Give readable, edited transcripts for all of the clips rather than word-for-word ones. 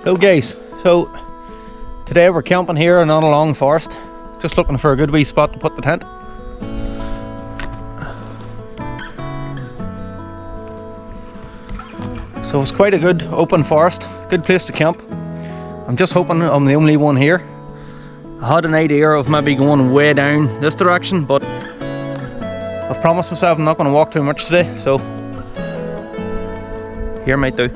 Hello guys, so today we're camping here in Annalong forest, just looking for a good wee spot to put the tent. So it's quite a good open forest, good place to camp. I'm just hoping I'm the only one here. I had an idea of maybe going way down this direction, but I've promised myself I'm not going to walk too much today, so here might do.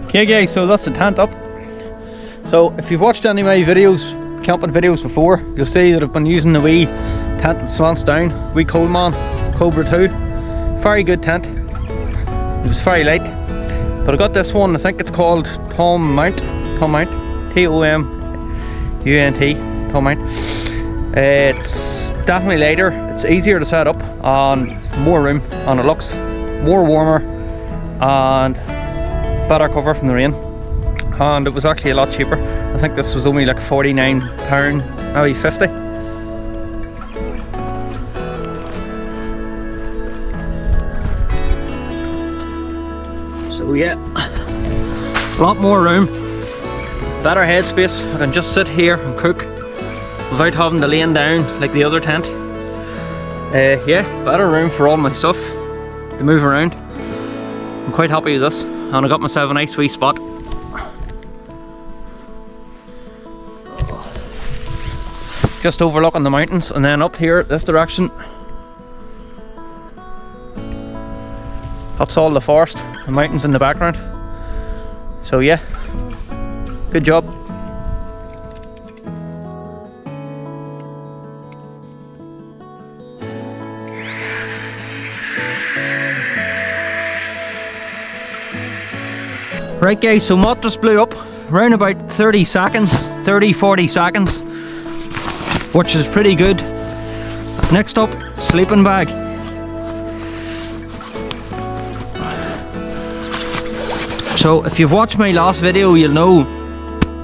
Okay guys, so that's the tent up. So if you've watched any of my videos, camping videos before, you'll see that I've been using the wee tent that slants down, wee Coleman Cobra 2. Very good tent. It was very light. But I got this one, I think it's called Tom Mount, T-O-M-U-N-T, Tom Mount. It's definitely lighter, it's easier to set up, and it's more room, and it looks more warmer and better cover from the rain, and it was actually a lot cheaper. I think this was only like £49, maybe 50. So yeah, a lot more room, better headspace. I can just sit here and cook without having to lean down like the other tent. Yeah, better room for all my stuff to move around. I'm quite happy with this, and I got myself a nice wee spot. Just overlooking the mountains, and then up here this direction, that's all the forest, the mountains in the background. So yeah, good job. Right guys, so mattress blew up around about 30 seconds, 40 seconds, which is pretty good. Next up, sleeping bag. So if you've watched my last video, you'll know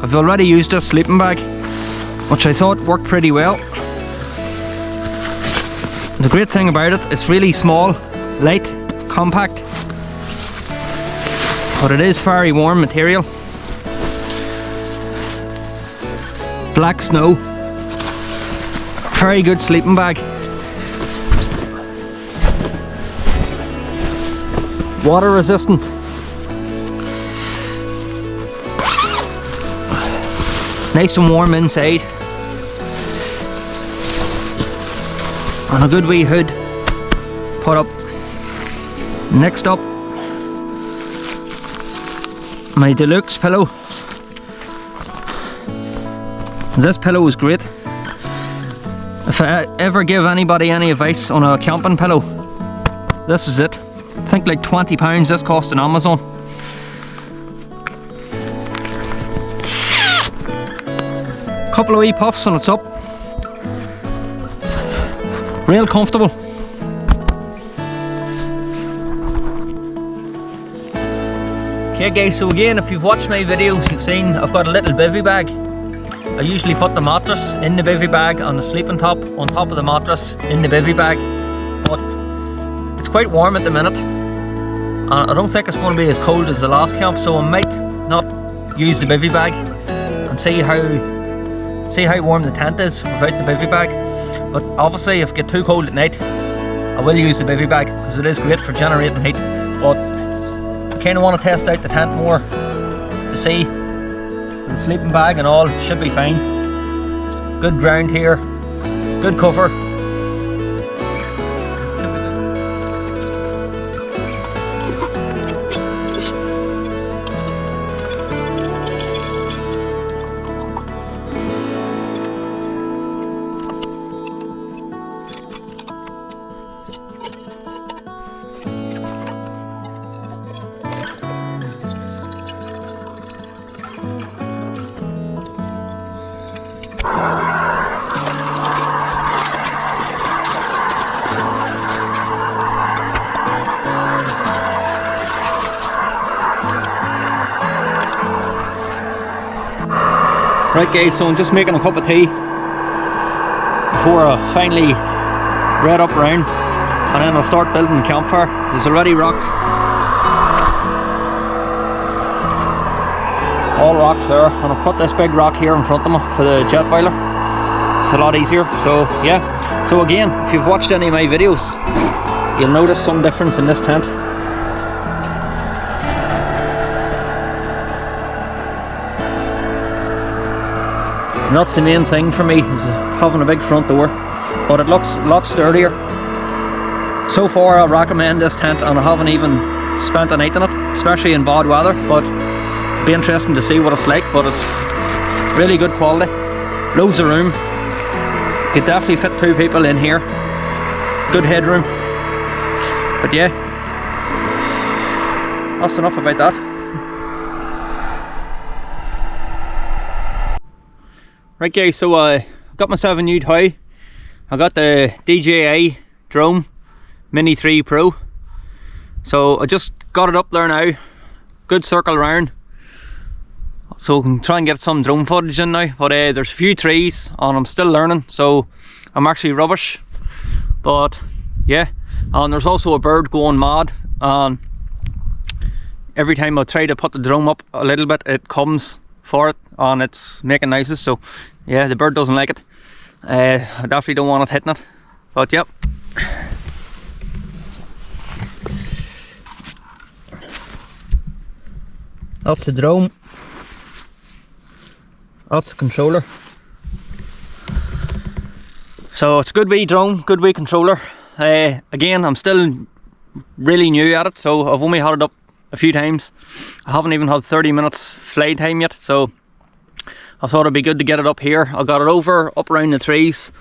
I've already used this sleeping bag, which I thought worked pretty well. The great thing about it, it's really small, light, compact, but it is very warm material. Black snow. Very good sleeping bag. Water resistant. Nice and warm inside. And a good wee hood put up. Next up, my deluxe pillow. This pillow is great. If I ever give anybody any advice on a camping pillow, this is it. I think like £20 this cost on Amazon. Couple of wee puffs and it's up. Real comfortable. Okay guys, so again, if you've watched my videos, you've seen I've got a little bivvy bag. I usually put the mattress in the bivvy bag and the sleeping top on top of the mattress in the bivvy bag. but it's quite warm at the minute. I don't think it's going to be as cold as the last camp, so I might not use the bivy bag and see how warm the tent is without the bivy bag. But obviously if it gets too cold at night, I will use the bivy bag because it is great for generating heat. But I kind of want to test out the tent more to see. The sleeping bag and all should be fine. Good ground here, good cover. Right guys, so I'm just making a cup of tea before I finally red up round, and then I'll start building the campfire. There's already rocks, all rocks there, and I've put this big rock here in front of me for the jet boiler. It's a lot easier. So yeah, so again, if you've watched any of my videos, you'll notice some difference in this tent. And that's the main thing for me, is having a big front door, but it looks a lot sturdier. So far I recommend this tent, and I haven't even spent a night in it, especially in bad weather, but it'll be interesting to see what it's like. But it's really good quality, loads of room, could definitely fit 2 people in here, good headroom. But yeah, that's enough about that. Right guys, so I got myself a new toy. I got the DJI drone Mini 3 Pro. So I just got it up there now. Good circle round, so I can try and get some drone footage in now. But there's a few trees and I'm still learning, so I'm actually rubbish. But yeah, and there's also a bird going mad, and every time I try to put the drone up a little bit, it comes for it and it's making noises. So yeah, the bird doesn't like it. I definitely don't want it hitting it. But yep, that's the drone, that's the controller. So it's a good wee drone, good wee controller. Again, I'm still really new at it, so I've only had it up a few times. I haven't even had 30 minutes fly time yet, so I thought it'd be good to get it up here. I got it up around the trees.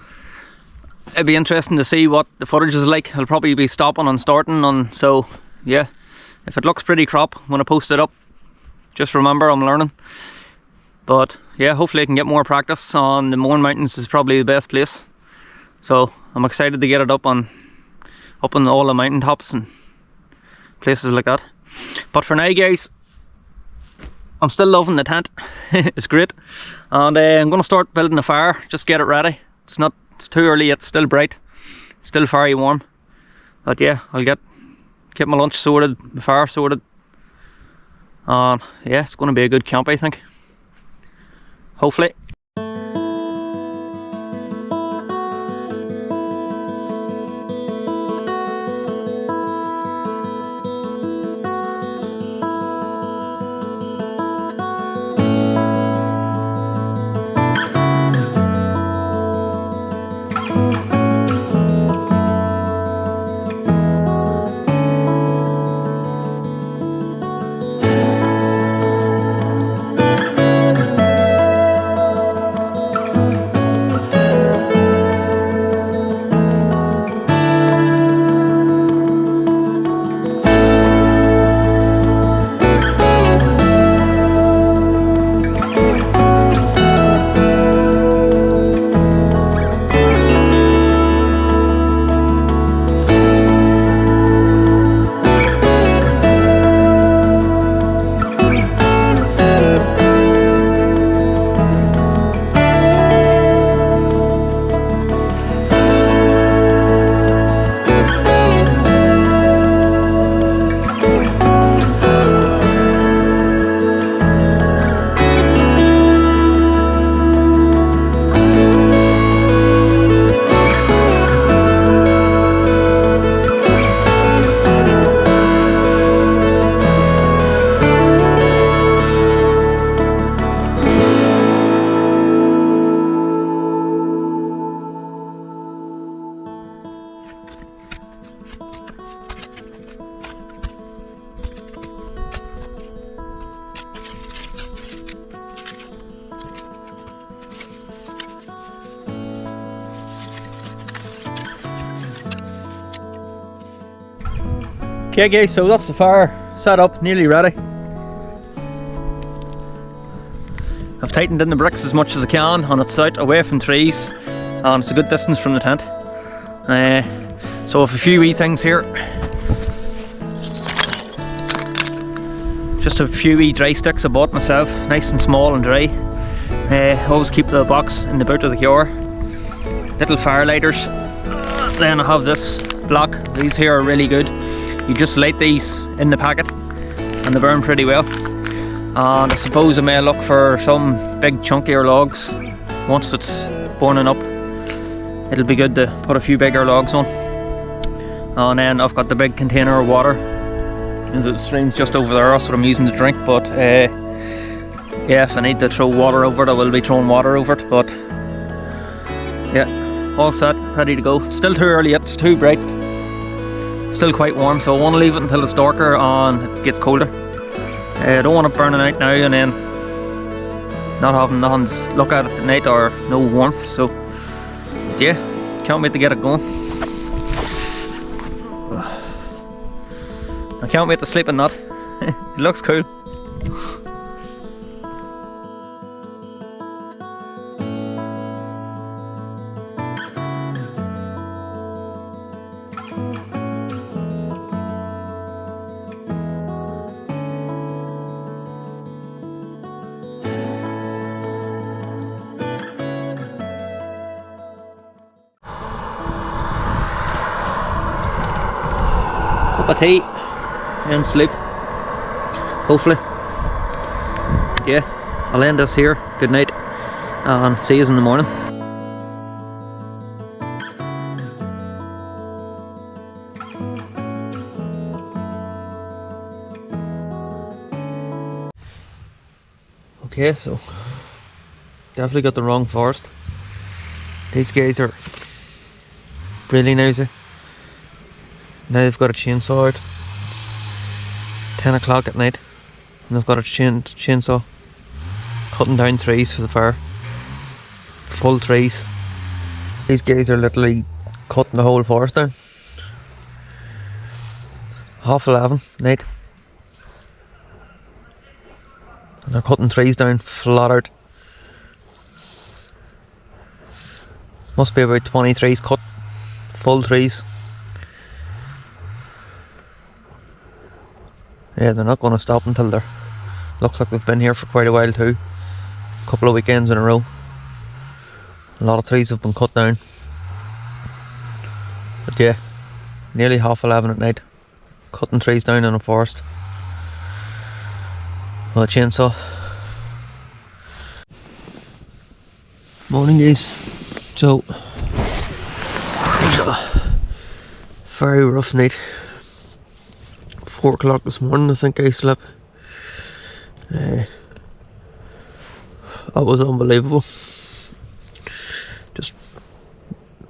It'd be interesting to see what the footage is like. I'll probably be stopping and starting, and so yeah, if it looks pretty crap when I post it up, just remember I'm learning. But yeah, hopefully I can get more practice on the Mourne Mountains. Is probably the best place, so I'm excited to get it up on all the mountain tops and places like that. But for now guys, I'm still loving the tent. It's great, and I'm going to start building a fire, just get it ready. It's too early yet, still bright, still very warm. But yeah, I'll get my lunch sorted, the fire sorted, and yeah, it's going to be a good camp, I think, hopefully. Okay guys, so that's the fire set up, nearly ready. I've tightened in the bricks as much as I can, and it's out away from trees, and it's a good distance from the tent. So with a few wee things here, just a few wee dry sticks I bought myself, nice and small and dry. Always keep the box in the boot of the car. Little fire lighters. Then I have this block. These here are really good. You just light these in the packet and they burn pretty well. And I suppose I may look for some big chunkier logs once it's burning up. It'll be good to put a few bigger logs on. And then I've got the big container of water. The stream's just over there, that's what I'm using to drink, but yeah, if I need to throw water over it, I will be throwing water over it, but yeah, all set, ready to go. It's still too early yet, it's too bright, still quite warm, so I want to leave it until it's darker and it gets colder. I don't want it burning out now and then not having nothing to look at at night or no warmth, so yeah, can't wait to get it going. I can't wait to sleep in that. It looks cool. Cup of tea and sleep, hopefully. Yeah, I'll end this here. Good night and see you in the morning. Okay, so definitely got the wrong forest. These guys are really noisy. Now they've got a chainsaw out. 10 o'clock at night and they've got a chainsaw cutting down trees for the fire. Full trees. These guys are literally cutting the whole forest down. 11:30 night. And they're cutting trees down flat out. Must be about 20 trees cut. Full trees. Yeah, they're not going to stop until they're... Looks like they've been here for quite a while too. A couple of weekends in a row. A lot of trees have been cut down. But yeah, nearly 11:30 at night. Cutting trees down in a forest. With a chainsaw. Morning guys. So, it was a very rough night. 4 o'clock this morning I think I slept. That was unbelievable. Just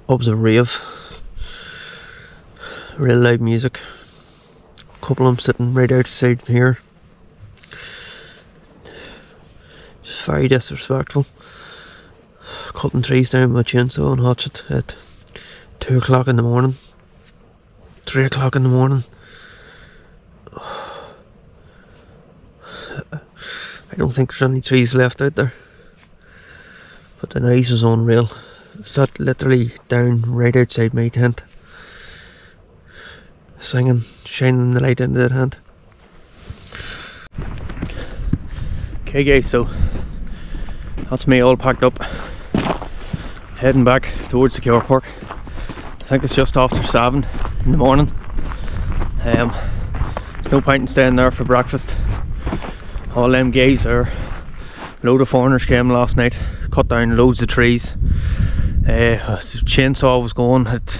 up was a rave. Real loud music. A couple of them sitting right outside here. Just very disrespectful. Cutting trees down with a chainsaw and hatchet at 2 o'clock in the morning. 3 o'clock in the morning. I don't think there's any trees left out there, but the noise was unreal. Sat literally down right outside my tent, singing, shining the light into the tent. Okay guys, so that's me all packed up, heading back towards the car park. I think it's just after 7 in the morning. There's no point in staying there for breakfast. All them guys are, a load of foreigners came last night, cut down loads of trees. The chainsaw was going at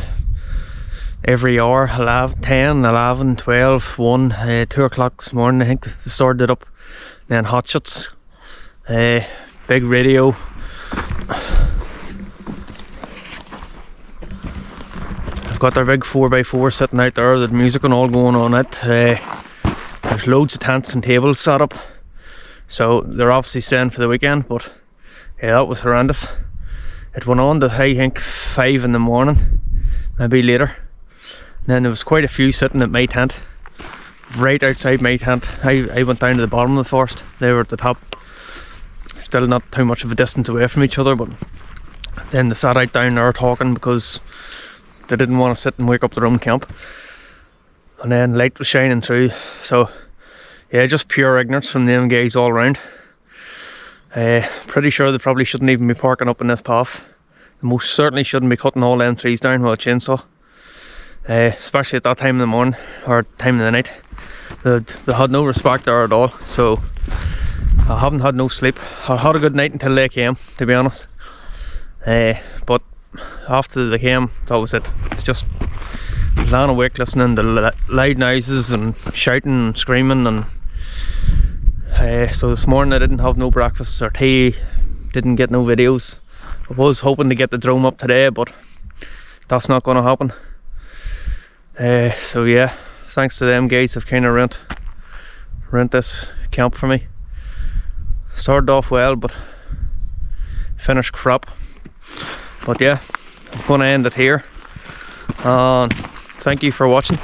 every hour, 11, 10, 11, 12, 1, 2 o'clock this morning I think they started it up. Then hatchets, big radio. I've got their big 4x4 sitting out there, the music and all going on it. There's loads of tents and tables set up. So they're obviously staying for the weekend, but yeah, that was horrendous. It went on to I think 5 in the morning, maybe later. And then there was quite a few sitting at my tent. right outside my tent. I went down to the bottom of the forest, they were at the top. Still not too much of a distance away from each other, but then they sat out down there talking because they didn't want to sit and wake up their own camp. And then light was shining through, so yeah, just pure ignorance from them guys all around. Pretty sure they probably shouldn't even be parking up in this path. They most certainly shouldn't be cutting all them trees down with a chainsaw, especially at that time in the morning or time of the night. They had no respect there at all, so I haven't had no sleep. I had a good night until they came, to be honest. But after they came, that was it. It's just lying awake listening to loud noises and shouting and screaming, and so this morning I didn't have no breakfast or tea, didn't get no videos. I was hoping to get the drone up today, but that's not going to happen. So yeah, thanks to them guys who've kind of rent this camp for me. Started off well, but finished crap. But yeah, I'm going to end it here. Thank you for watching.